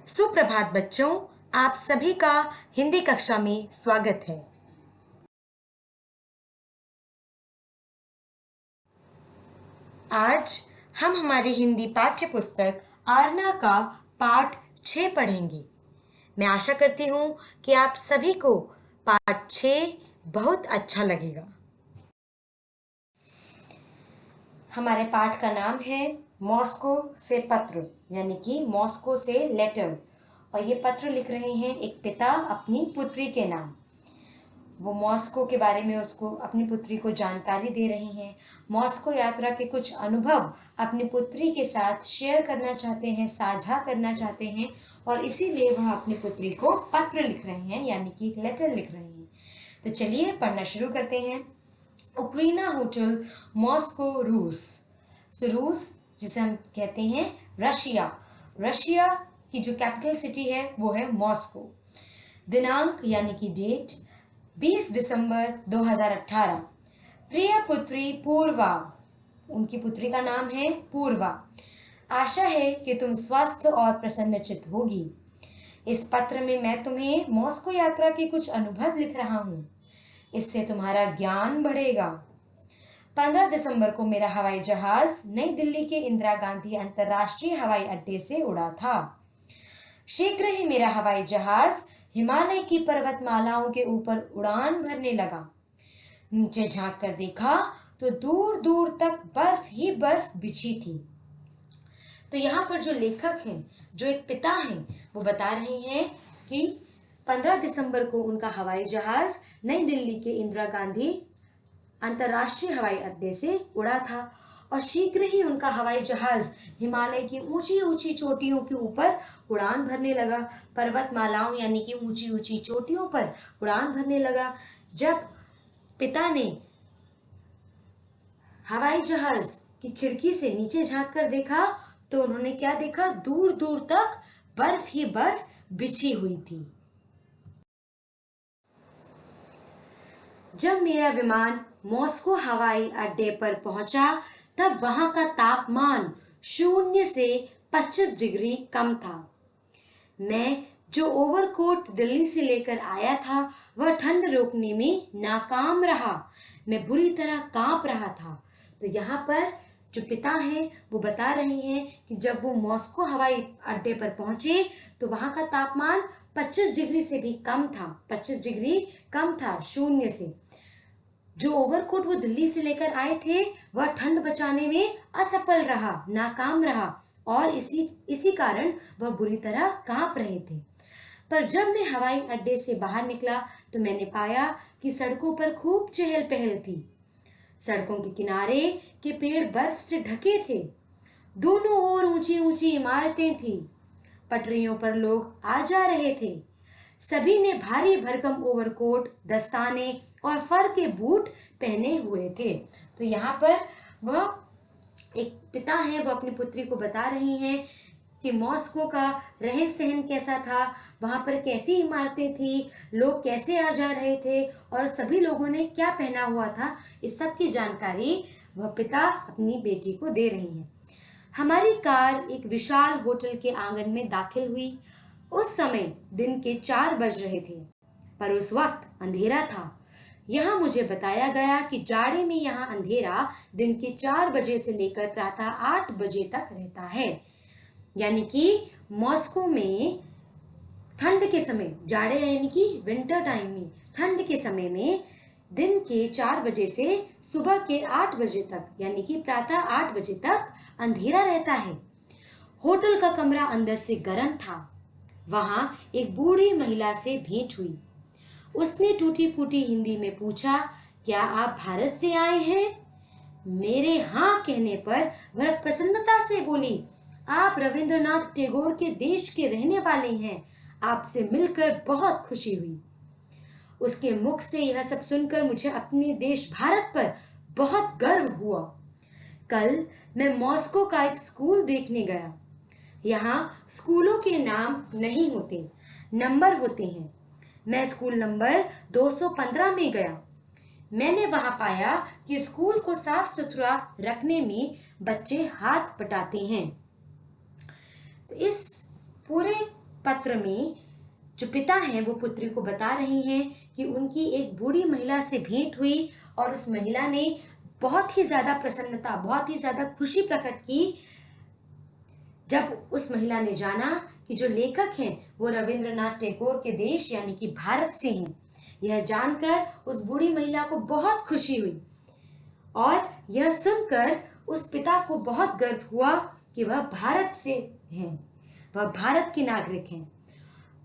सुप्रभात बच्चों, आप सभी का हिंदी कक्षा में स्वागत है। आज हम हमारी हिंदी पाठ्य पुस्तक आरना का पाठ 6 पढ़ेंगे। मैं आशा करती हूँ कि आप सभी को पाठ 6 बहुत अच्छा लगेगा। हमारे पाठ का नाम है मॉस्को से पत्र, यानी कि मॉस्को से लेटर। और ये पत्र लिख रहे हैं एक पिता अपनी पुत्री के नाम। वो मॉस्को के बारे में उसको अपनी पुत्री को जानकारी दे रहे हैं। मॉस्को यात्रा के कुछ अनुभव अपनी पुत्री के साथ शेयर करना चाहते हैं, साझा करना चाहते हैं, और इसीलिए वह अपनी पुत्री को पत्र लिख रहे हैं, यानी कि एक लेटर लिख रहे हैं। तो चलिए पढ़ना शुरू करते हैं। उक्रीना होटल, मॉस्को, रूस। रूस जिसे हम कहते हैं रशिया। रशिया की जो कैपिटल सिटी है वो है मॉस्को। दिनांक यानी कि डेट 20 दिसंबर 2018। प्रिय पुत्री पूर्वा, उनकी पुत्री का नाम है पूर्वा। आशा है कि तुम स्वस्थ और प्रसन्नचित्त होगी। इस पत्र में मैं तुम्हें मॉस्को यात्रा के कुछ अनुभव लिख रहा हूँ। इससे तुम्हारा ज्ञान बढ़ेगा। 15 दिसंबर को मेरा हवाई जहाज नई दिल्ली के इंदिरा गांधी अंतर्राष्ट्रीय हवाई अड्डे से उड़ा था। शीघ्र ही मेरा हवाई जहाज हिमालय की पर्वतमालाओं के ऊपर उड़ान भरने लगा। नीचे झांक कर देखा तो दूर दूर तक बर्फ ही बर्फ बिछी थी। तो यहाँ पर जो लेखक हैं, जो एक पिता हैं, वो बता रहे हैं कि 15 दिसंबर को उनका हवाई जहाज नई दिल्ली के इंदिरा गांधी अंतर्राष्ट्रीय हवाई अड्डे से उड़ा था और शीघ्र ही उनका हवाई जहाज हिमालय की ऊंची ऊंची चोटियों के ऊपर उड़ान भरने लगा। पर्वतमालाओं यानी कि ऊंची ऊंची चोटियों पर उड़ान भरने लगा। जब पिता ने हवाई जहाज की खिड़की से नीचे झांक कर देखा तो उन्होंने क्या देखा? दूर दूर तक बर्फ ही बर्फ बिछी हुई थी। जब मेरा विमान मॉस्को हवाई अड्डे पर पहुंचा तब वहां का तापमान 0 से 25 डिग्री कम था। मैं जो ओवरकोट दिल्ली से लेकर आया था वह ठंड रोकने में नाकाम रहा। मैं बुरी तरह कांप रहा था। तो यहाँ पर जो पिता हैं वो बता रहे हैं कि जब वो मॉस्को हवाई अड्डे पर पहुंचे तो वहां का तापमान 25 डिग्री से भी कम था। 25 डिग्री कम था 0 से। जो ओवरकोट वो दिल्ली से लेकर आए थे वह ठंड बचाने में असफल रहा, नाकाम रहा, और इसी कारण वह बुरी तरह कांप रहे थे। पर जब मैं हवाई अड्डे से बाहर निकला तो मैंने पाया कि सड़कों पर खूब चहल पहल थी। सड़कों के किनारे के पेड़ बर्फ से ढके थे। दोनों ओर ऊंची ऊंची इमारतें थी। पटरियों पर लोग आ जा रहे थे। सभी ने भारी भरकम ओवरकोट, दस्ताने और फर के बूट पहने हुए थे। तो यहाँ पर वह एक पिता है, वो अपनी पुत्री को बता रही हैं कि मॉस्को का रहन सहन कैसा था, वहां पर कैसी इमारतें थी, लोग कैसे आ जा रहे थे और सभी लोगों ने क्या पहना हुआ था। इस सब की जानकारी वह पिता अपनी बेटी को दे रही हैं। हमारी कार एक विशाल होटल के आंगन में दाखिल हुई। उस समय दिन के 4 बज रहे थे, पर उस वक्त अंधेरा था। यहाँ मुझे बताया गया कि जाड़े में यहाँ अंधेरा दिन के 4 बजे से लेकर प्रातः 8 बजे तक रहता है। यानी कि मॉस्को में ठंड के समय, जाड़े यानी कि विंटर टाइम में, ठंड के समय में दिन के 4 बजे से सुबह के 8 बजे तक, यानी कि प्रातः 8 बजे तक अंधेरा रहता है। होटल का कमरा अंदर से गर्म था। वहां एक बूढ़ी महिला से भेंट हुई। उसने टूटी फूटी हिंदी में पूछा, क्या आप भारत से आए हैं? मेरे हाँ कहने पर वह प्रसन्नता से बोली, आप रविंद्रनाथ टैगोर के देश के रहने वाले हैं। आपसे मिलकर बहुत खुशी हुई। उसके मुख से यह सब सुनकर मुझे अपने देश भारत पर बहुत गर्व हुआ। कल मैं मॉस्को का एक स्कूल देखने गया। यहाँ स्कूलों के नाम नहीं होते, नंबर होते हैं। मैं स्कूल नंबर 215 में गया। मैंने वहां पाया कि स्कूल को साफ सुथरा रखने में बच्चे हाथ बटाते हैं। तो इस पूरे पत्र में जो पिता हैं वो पुत्री को बता रही हैं कि उनकी एक बूढ़ी महिला से भेंट हुई और उस महिला ने बहुत ही ज्यादा प्रसन्नता, बहुत ही ज्यादा खुशी प्रकट की जब उस महिला ने जाना कि जो लेखक हैं वो रविंद्रनाथ टैगोर के देश यानी कि भारत से हैं। यह जानकर उस बूढ़ी महिला को बहुत खुशी हुई और यह सुनकर उस पिता को बहुत गर्व हुआ कि वह भारत से हैं, वह भारत के नागरिक हैं।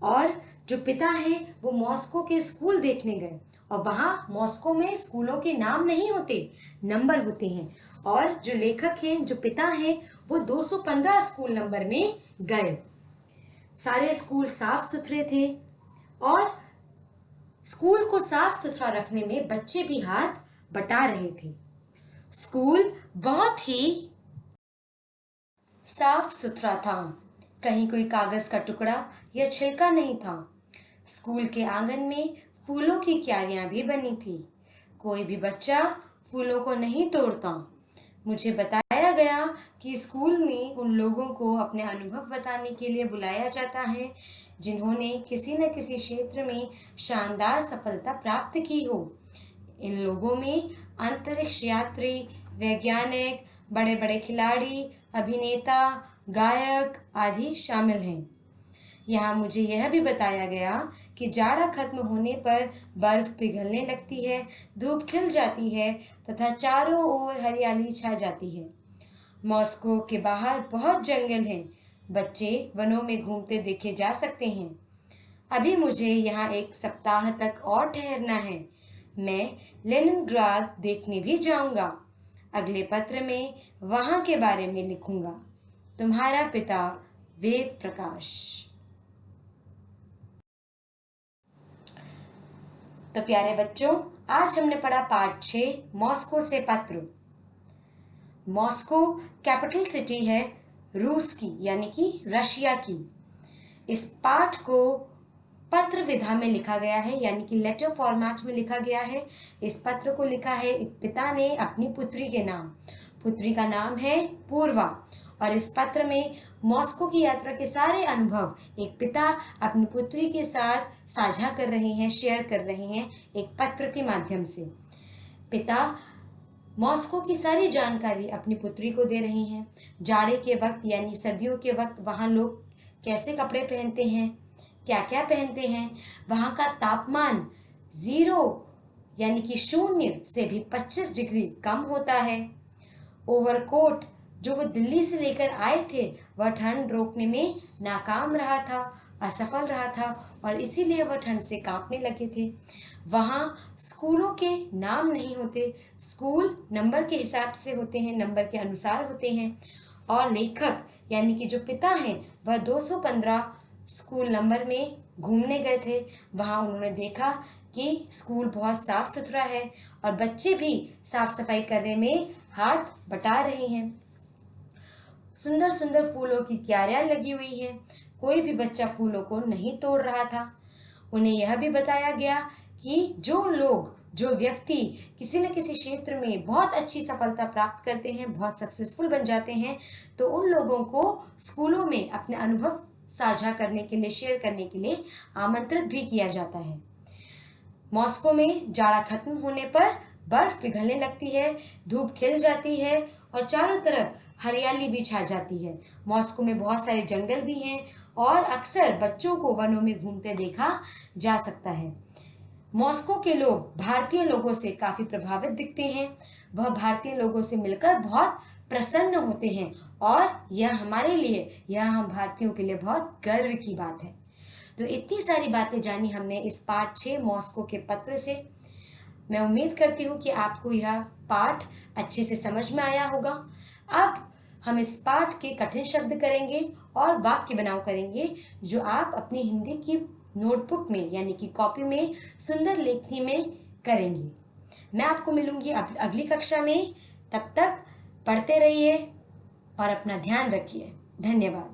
और जो पिता हैं वो मॉस्को के स्कूल देखने गए और वहां मॉस्को में स्कूलों के नाम नहीं होते, नंबर होते हैं। और जो लेखक हैं, जो पिता हैं, वो 215 स्कूल नंबर में गए। सारे स्कूल साफ सुथरे थे और स्कूल को साफ सुथरा रखने में बच्चे भी हाथ बटा रहे थे। स्कूल बहुत ही साफ सुथरा था, कहीं कोई कागज का टुकड़ा या छिलका नहीं था। स्कूल के आंगन में फूलों की क्यारियां भी बनी थी। कोई भी बच्चा फूलों को नहीं तोड़ता। मुझे बताया गया कि स्कूल में उन लोगों को अपने अनुभव बताने के लिए बुलाया जाता है जिन्होंने किसी न किसी क्षेत्र में शानदार सफलता प्राप्त की हो। इन लोगों में अंतरिक्ष यात्री, वैज्ञानिक, बड़े बड़े खिलाड़ी, अभिनेता, गायक आदि शामिल हैं। यहाँ मुझे यह भी बताया गया कि जाड़ा खत्म होने पर बर्फ पिघलने लगती है, धूप खिल जाती है तथा चारों ओर हरियाली छा जाती है। मॉस्को के बाहर बहुत जंगल हैं, बच्चे वनों में घूमते देखे जा सकते हैं। अभी मुझे यहाँ एक सप्ताह तक और ठहरना है। मैं लेनिनग्राद देखने भी जाऊंगा। अगले पत्र में वहाँ के बारे में लिखूंगा। तुम्हारा पिता, वेद प्रकाश। तो प्यारे बच्चों, आज हमने पढ़ा पाठ 6, मॉस्को से पत्र। मॉस्को कैपिटल सिटी है रूस की यानी कि रशिया की। इस पाठ को पत्र विधा में लिखा गया है यानी कि लेटर फॉर्मेट में लिखा गया है। इस पत्र को लिखा है एक पिता ने अपनी पुत्री के नाम। पुत्री का नाम है पूर्वा और इस पत्र में मॉस्को की यात्रा के सारे अनुभव एक पिता अपनी पुत्री के साथ साझा कर रहे हैं, शेयर कर रहे हैं एक पत्र के माध्यम से। पिता मॉस्को की सारी जानकारी अपनी पुत्री को दे रही हैं। जाड़े के वक्त यानी सर्दियों के वक्त वहाँ लोग कैसे कपड़े पहनते हैं, क्या क्या पहनते हैं, वहाँ का तापमान 0 यानी कि 0 से भी 25 डिग्री कम होता है। ओवरकोट जो वो दिल्ली से लेकर आए थे वह ठंड रोकने में नाकाम रहा था, असफल रहा था और इसीलिए वह ठंड से कांपने लगे थे। वहाँ स्कूलों के नाम नहीं होते, स्कूल नंबर के हिसाब से होते हैं, नंबर के अनुसार होते हैं। और लेखक यानी कि जो पिता हैं वह 215 स्कूल नंबर में घूमने गए थे। वहाँ उन्होंने देखा कि स्कूल बहुत साफ सुथरा है और बच्चे भी साफ सफाई करने में हाथ बटा रहे हैं। सुंदर सुंदर फूलों की क्यारियां लगी हुई हैं। कोई भी बच्चा फूलों को नहीं तोड़ रहा था। उन्हें यह भी बताया गया कि जो लोग, जो व्यक्ति किसी न किसी क्षेत्र में बहुत अच्छी सफलता प्राप्त करते हैं, बहुत सक्सेसफुल बन जाते हैं, तो उन लोगों को स्कूलों में अपने अनुभव साझा करने के लिए, शेयर करने के लिए आमंत्रित भी किया जाता है। मॉस्को में जाड़ा खत्म होने पर बर्फ पिघलने लगती है, धूप खिल जाती है और चारों तरफ हरियाली भी छा जाती है। मॉस्को में बहुत सारे जंगल भी हैं और अक्सर बच्चों को वनों में घूमते देखा जा सकता है। मॉस्को के लोग भारतीय लोगों से काफी प्रभावित दिखते हैं। वह भारतीय लोगों से मिलकर बहुत प्रसन्न होते हैं और यह हमारे लिए, यह हम भारतीयों के लिए बहुत गर्व की बात है। तो इतनी सारी बातें जानी हमने इस पाठ 6 मॉस्को के पत्र से। मैं उम्मीद करती हूँ कि आपको यह पाठ अच्छे से समझ में आया होगा। अब हम इस पाठ के कठिन शब्द करेंगे और वाक्य बनाव करेंगे जो आप अपनी हिंदी की नोटबुक में यानी कि कॉपी में सुंदर लेखनी में करेंगे। मैं आपको मिलूंगी अगली कक्षा में। तब तक पढ़ते रहिए और अपना ध्यान रखिए। धन्यवाद।